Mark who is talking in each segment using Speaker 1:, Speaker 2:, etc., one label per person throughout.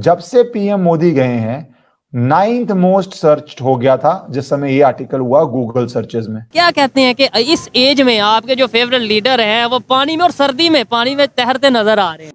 Speaker 1: जब से पीएम मोदी गए हैं 9th मोस्ट सर्च हो गया था जिस समय ये आर्टिकल हुआ गूगल सर्चेज में।
Speaker 2: क्या कहते हैं कि इस एज में आपके जो फेवरेट लीडर हैं वो पानी में और सर्दी में पानी में तैरते नजर आ रहे हैं।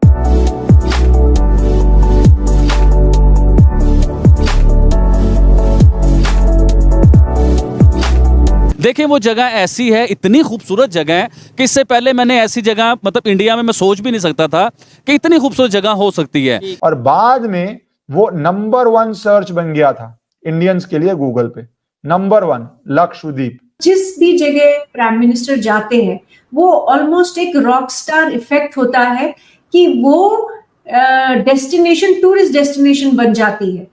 Speaker 3: देखिए वो जगह ऐसी है, इतनी खूबसूरत जगह है कि इससे पहले मैंने ऐसी जगह मतलब इंडिया में मैं सोच भी नहीं सकता था कि इतनी खूबसूरत जगह हो सकती है।
Speaker 1: और बाद में वो नंबर 1 सर्च बन गया था इंडियंस के लिए गूगल पे, नंबर 1 लक्षद्वीप।
Speaker 4: जिस भी जगह प्राइम मिनिस्टर जाते हैं वो ऑलमोस्ट एक रॉक स्टार इफेक्ट होता है कि वो डेस्टिनेशन टूरिस्ट डेस्टिनेशन बन जाती है।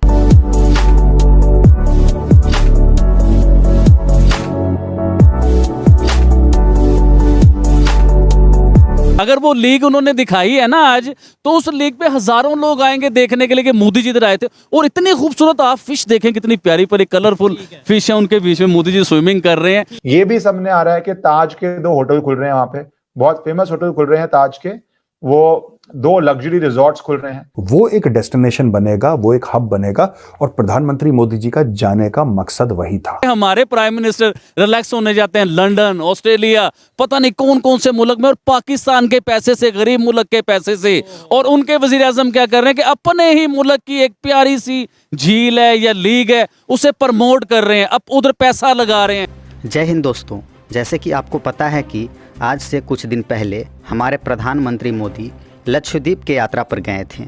Speaker 3: अगर वो लीग उन्होंने दिखाई है ना आज, तो उस लीग पे हजारों लोग आएंगे देखने के लिए कि मोदी जी इधर आए थे। और इतनी खूबसूरत आप फिश देखें, कितनी प्यारी प्यारी कलरफुल फिश है, उनके बीच में मोदी जी स्विमिंग कर रहे हैं।
Speaker 1: ये भी सामने आ रहा है कि ताज के 2 होटल खुल रहे हैं, वहां पे बहुत फेमस होटल खुल रहे हैं ताज के, वो 2 लग्जरी रिजॉर्ट्स खुल रहे हैं।
Speaker 5: वो एक डेस्टिनेशन बनेगा, वो एक हब बनेगा और प्रधानमंत्री मोदी जी का जाने का मकसद वही था।
Speaker 3: हमारे प्राइम मिनिस्टर रिलैक्स होने जाते हैं लंदन, ऑस्ट्रेलिया, पता नहीं कौन कौन से मुल्क में, और पाकिस्तान के पैसे से, गरीब मुल्क के पैसे से। और उनके वजीर आजम क्या कर रहे हैं कि अपने ही मुल्क की एक प्यारी सी झील है या लीग है उसे प्रमोट कर रहे हैं, अब उधर पैसा लगा रहे हैं।
Speaker 6: जय हिंद दोस्तों, जैसे कि आपको पता है कि आज से कुछ दिन पहले हमारे प्रधानमंत्री मोदी लक्षद्वीप के यात्रा पर गए थे,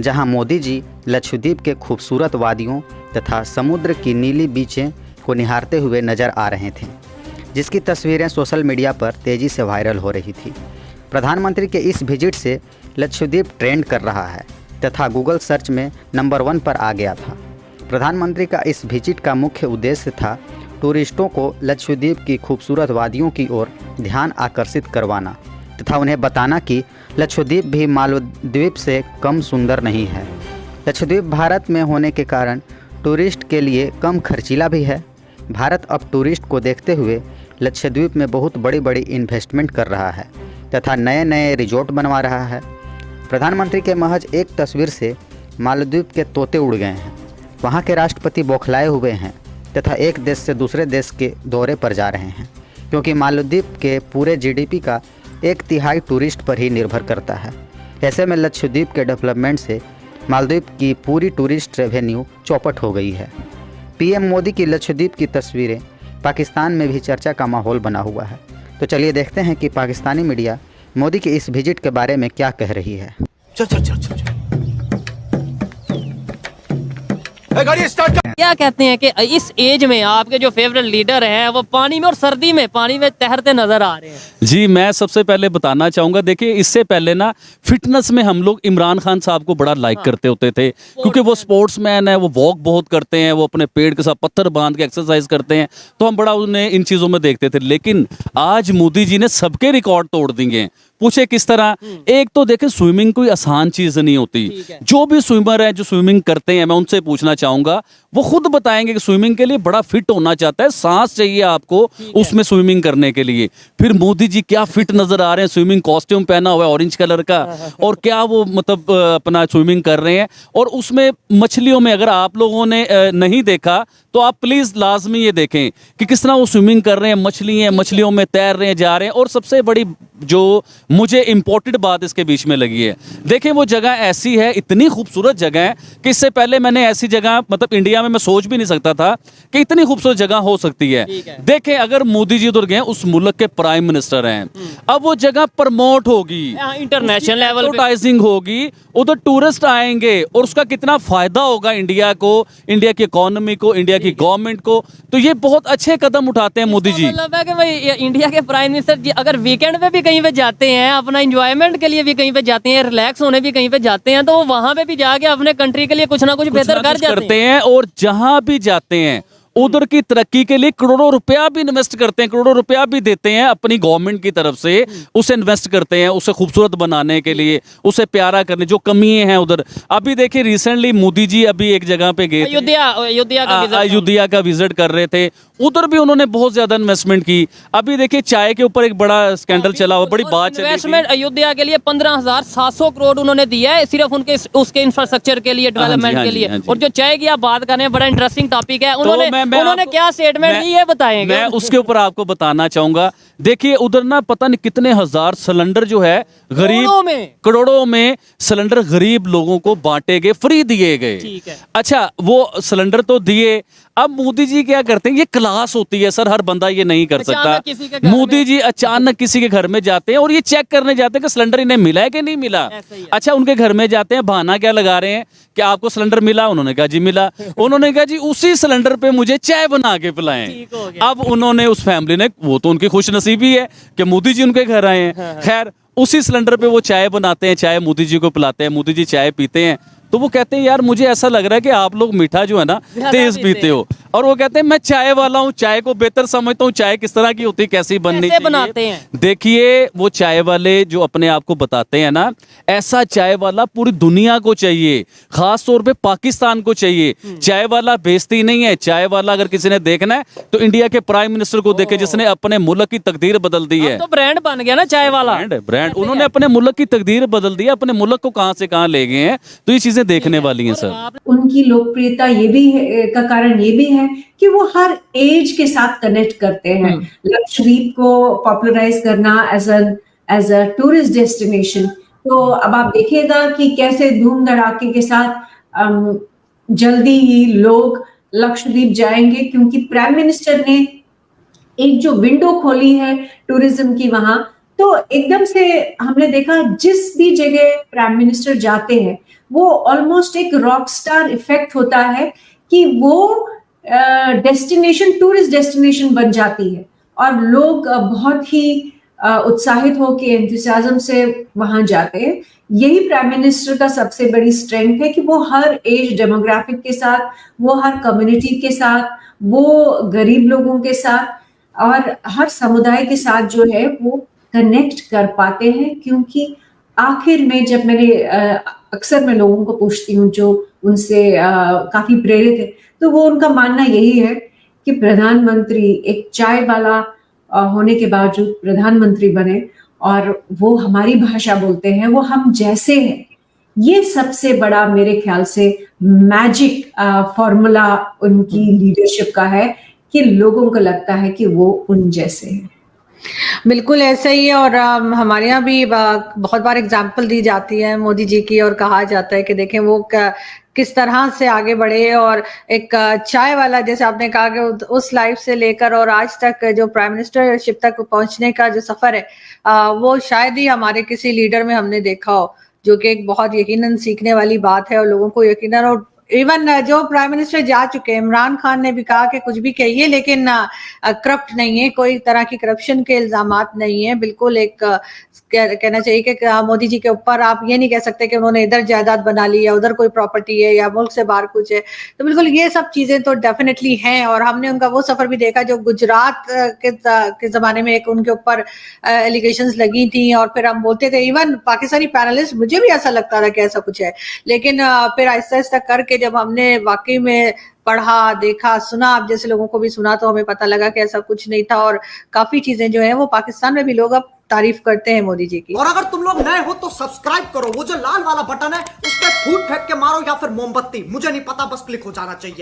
Speaker 6: जहां मोदी जी लक्षद्वीप के खूबसूरत वादियों तथा समुद्र की नीली बीचें को निहारते हुए नज़र आ रहे थे, जिसकी तस्वीरें सोशल मीडिया पर तेज़ी से वायरल हो रही थी। प्रधानमंत्री के इस विजिट से लक्षद्वीप ट्रेंड कर रहा है तथा गूगल सर्च में नंबर 1 पर आ गया था। प्रधानमंत्री का इस विजिट का मुख्य उद्देश्य था टूरिस्टों को लक्षद्वीप की खूबसूरत वादियों की ओर ध्यान आकर्षित करवाना तथा उन्हें बताना कि लक्षद्वीप भी मालदीव से कम सुंदर नहीं है। लक्षद्वीप भारत में होने के कारण टूरिस्ट के लिए कम खर्चीला भी है। भारत अब टूरिस्ट को देखते हुए लक्षद्वीप में बहुत बड़ी बड़ी इन्वेस्टमेंट कर रहा है तथा नए नए रिजॉर्ट बनवा रहा है। प्रधानमंत्री के महज एक तस्वीर से मालदीव के तोते उड़ गए हैं। वहाँ के राष्ट्रपति बौखलाए हुए हैं तथा एक देश से दूसरे देश के दौरे पर जा रहे हैं, क्योंकि मालदीव के पूरे जीडीपी का 1/3 टूरिस्ट पर ही निर्भर करता है। ऐसे में लक्षद्वीप के डेवलपमेंट से मालदीव की पूरी टूरिस्ट रेवेन्यू चौपट हो गई है। पीएम मोदी की लक्षद्वीप की तस्वीरें पाकिस्तान में भी चर्चा का माहौल बना हुआ है। तो चलिए देखते हैं कि पाकिस्तानी मीडिया मोदी के इस विजिट के बारे में क्या कह रही है।
Speaker 2: क्या कहते हैं कि इस एज में आपके जो फेवरेट लीडर हैं वो पानी में और सर्दी में पानी में तैरते नजर आ रहे हैं।
Speaker 3: जी, मैं सबसे पहले बताना चाहूँगा, देखिए इससे पहले ना फिटनेस में हम लोग इमरान खान साहब को बड़ा लाइक करते होते थे, क्योंकि वो स्पोर्ट्समैन है, वो वॉक बहुत करते हैं, वो अपने पेड़ के साथ पत्थर बांध के एक्सरसाइज करते हैं, तो हम बड़ा उन्हें इन चीज़ों में देखते थे। लेकिन आज मोदी जी ने सबके रिकॉर्ड तोड़ दिए। पूछे किस तरह? एक तो देखे, स्विमिंग कोई आसान चीज नहीं होती। जो भी स्विमर है जो स्विमिंग करते हैं, मैं उनसे पूछना चाहूंगा, वो खुद बताएंगे कि स्विमिंग के लिए बड़ा फिट होना चाहता है, सांस चाहिए आपको उसमें स्विमिंग करने के लिए। फिर मोदी जी क्या फिट नजर आ रहे हैं, स्विमिंग कॉस्ट्यूम पहना हुआ है ऑरेंज कलर का, और क्या वो मतलब अपना स्विमिंग कर रहे हैं। और उसमें मछलियों में, अगर आप लोगों ने नहीं देखा तो आप प्लीज लाजमी ये देखें कि किस तरह वो स्विमिंग कर रहे हैं, मछलियों में तैर रहे हैं, जा रहे हैं। और सबसे बड़ी जो मुझे इंपॉर्टेंट बात इसके बीच में लगी है, देखें वो जगह ऐसी है, इतनी खूबसूरत जगह है कि इससे पहले मैंने ऐसी जगह मतलब इंडिया में मैं सोच भी नहीं सकता था कि इतनी खूबसूरत जगह हो सकती है। देखें, अगर मोदी जी उधर गए, उस मुल्क के प्राइम मिनिस्टर हैं, अब वो जगह प्रमोट होगी,
Speaker 2: इंटरनेशनल लेवल
Speaker 3: एडवर्टाइजिंग होगी, उधर टूरिस्ट आएंगे और उसका कितना फायदा होगा इंडिया को, इंडिया की इकोनॉमी को, इंडिया की गवर्नमेंट को। तो ये बहुत अच्छे कदम उठाते हैं मोदी जी।
Speaker 2: मतलब है कि भाई इंडिया के प्राइम मिनिस्टर जी अगर वीकेंड पे भी कहीं पे जाते हैं, अपना एंजॉयमेंट के लिए भी कहीं पे जाते हैं, रिलैक्स होने भी कहीं पे जाते हैं, तो वो वहां पे भी जाके अपने कंट्री के लिए कुछ ना कुछ बेहतर कर जाते हैं।
Speaker 3: और जहां भी जाते हैं उधर की तरक्की के लिए करोड़ों रुपया भी इन्वेस्ट करते हैं, करोड़ों रुपया भी देते हैं अपनी गवर्नमेंट की तरफ से, उसे इन्वेस्ट करते हैं, उसे खूबसूरत बनाने के लिए, उसे प्यारा करने, जो कमियां हैं उधर। अभी देखिए रिसेंटली मोदी जी अभी एक जगह पे गए थे, अयोध्या का विजिट कर रहे थे, उधर भी उन्होंने बहुत ज्यादा इन्वेस्टमेंट की। अभी देखिए चाय के ऊपर एक बड़ा स्कैंडल चला हुआ, बड़ी बात चली थी।
Speaker 2: इन्वेस्टमेंट अयोध्या के लिए 15,700 करोड़ उन्होंने दिया है सिर्फ उनके उसके इंफ्रास्ट्रक्चर के लिए, डेवलपमेंट के लिए। और जो चाय की आप बात कर रहे हैं, बड़ा इंटरेस्टिंग टॉपिक है। उन्होंने क्या स्टेटमेंट दी ये बताएंगे?
Speaker 3: मैं उसके ऊपर आपको बताना चाहूंगा। देखिए उधर ना पता नहीं कितने हजार सिलेंडर जो है गरीब, करोड़ों में सिलेंडर गरीब लोगों को बांटे गए, फ्री दिए गए।
Speaker 2: ठीक है।
Speaker 3: अच्छा वो सिलेंडर तो दिए, अब मोदी जी क्या करते हैं, ये क्लास होती है सर, हर बंदा ये नहीं कर सकता। मोदी जी अचानक किसी के घर में जाते हैं और ये चेक करने जाते हैं कि सिलेंडर इन्हें मिला है कि नहीं मिला। अच्छा उनके घर में जाते हैं, बहाना क्या लगा रहे हैं कि आपको सिलेंडर मिला? उन्होंने कहा जी मिला। उन्होंने कहा जी उसी सिलेंडर पे मुझे चाय बना के पिलाएं। अब उन्होंने उस फैमिली ने, वो तो उनकी खुशनसीबी है कि मोदी जी उनके घर आए हैं। खैर उसी सिलेंडर पे वो चाय बनाते हैं, चाय मोदी जी को पिलाते हैं, मोदी जी चाय पीते हैं। तो वो कहते हैं यार मुझे ऐसा लग रहा है कि आप लोग मीठा जो है ना तेज पीते हो। और वो कहते हैं मैं चाय वाला हूँ, चाय को बेहतर समझता हूँ, चाय किस तरह की होती है, कैसी बननी चाहिए,
Speaker 2: बनाते हैं।
Speaker 3: देखिए वो चाय वाले जो अपने आप को बताते हैं ना, ऐसा चाय वाला पूरी दुनिया को चाहिए, खास तौर पे पाकिस्तान को चाहिए। चाय वाला बेइज्जती नहीं है, चाय वाला अगर किसी ने देखना है तो इंडिया के प्राइम मिनिस्टर को देखे, जिसने अपने मुल्क की तकदीर बदल दी है।
Speaker 2: तो ब्रांड बन गया ना चाय वाला,
Speaker 3: ब्रांड उन्होंने अपने मुल्क की तकदीर बदल दी है, अपने मुल्क को कहां से कहां ले गए हैं। तो ये चीजें देखने वाली हैं सर।
Speaker 4: उनकी लोकप्रियता ये भी है, का कारण ये भी है कि वो हर एज के साथ कनेक्ट करते हैं। लक्षद्वीप को पॉपुलराइज करना एज अ टूरिस्ट डेस्टिनेशन, तो अब आप देखिएगा कि कैसे धूम धड़ाके के साथ जल्दी ही लोग लक्षद्वीप जाएंगे, क्योंकि प्राइम मिनिस्टर ने एक जो विंडो खोली है टूरिज्म की वहां, तो एकदम से हमने देखा जिस भी जगह प्राइम मिनिस्टर जाते हैं वो ऑलमोस्ट एक रॉक स्टार इफेक्ट होता है कि वो डेस्टिनेशन, टूरिस्ट डेस्टिनेशन बन जाती है और लोग बहुत ही उत्साहित होकर एंथुसियाज्म से वहां जाते हैं। यही प्राइम मिनिस्टर का सबसे बड़ी स्ट्रेंथ है कि वो हर एज डेमोग्राफिक के साथ, वो हर कम्युनिटी के साथ, वो गरीब लोगों के साथ और हर समुदाय के साथ जो है वो कनेक्ट कर पाते हैं। क्योंकि आखिर में जब मैंने अक्सर मैं लोगों को पूछती हूँ जो उनसे काफी प्रेरित है, तो वो उनका मानना यही है कि प्रधानमंत्री एक चाय वाला होने के बावजूद प्रधानमंत्री बने और वो हमारी भाषा बोलते हैं, वो हम जैसे हैं। ये सबसे बड़ा मेरे ख्याल से मैजिक फॉर्मूला उनकी लीडरशिप का है कि लोगों को लगता है कि वो उन जैसे हैं।
Speaker 7: बिल्कुल ऐसा ही है। और हमारे यहाँ भी बहुत बार एग्जाम्पल दी जाती है मोदी जी की, और कहा जाता है कि देखें वो किस तरह से आगे बढ़े। और एक चाय वाला, जैसे आपने कहा कि उस लाइफ से लेकर और आज तक जो प्राइम मिनिस्टरशिप तक पहुंचने का जो सफर है, वो शायद ही हमारे किसी लीडर में हमने देखा हो, जो कि एक बहुत यकीनन सीखने वाली बात है। और लोगों को यकीनन, और इवन जो प्राइम मिनिस्टर जा चुके हैं, इमरान खान ने भी कहा कि कुछ भी कहिए लेकिन करप्ट नहीं है, कोई तरह की करप्शन के इल्जामात नहीं है। बिल्कुल एक कहना चाहिए कि मोदी जी के ऊपर आप ये नहीं कह सकते कि उन्होंने इधर जायदाद बना ली या उधर कोई प्रॉपर्टी है या मुल्क से बाहर कुछ है। तो बिल्कुल ये सब चीजें तो डेफिनेटली हैं। और हमने उनका वो सफर भी देखा जो गुजरात के जमाने में एक उनके ऊपर एलिगेशंस लगी थी, और फिर हम बोलते थे, इवन पाकिस्तानी पैनलिस्ट, मुझे भी ऐसा लगता था कि ऐसा कुछ है, लेकिन फिर आहिस्ता आहिस्ता करके जब हमने वाकई में पढ़ा, देखा, सुना, आप जैसे लोगों को भी सुना, तो हमें पता लगा कि ऐसा कुछ नहीं था। और काफी चीजें जो है वो पाकिस्तान में भी लोग अब तारीफ करते हैं मोदी जी की।
Speaker 8: और अगर तुम लोग नए हो तो सब्सक्राइब करो, वो जो लाल वाला बटन है उस पर फूट फेंक के मारो या फिर मोमबत्ती, मुझे नहीं पता, बस क्लिक हो जाना चाहिए।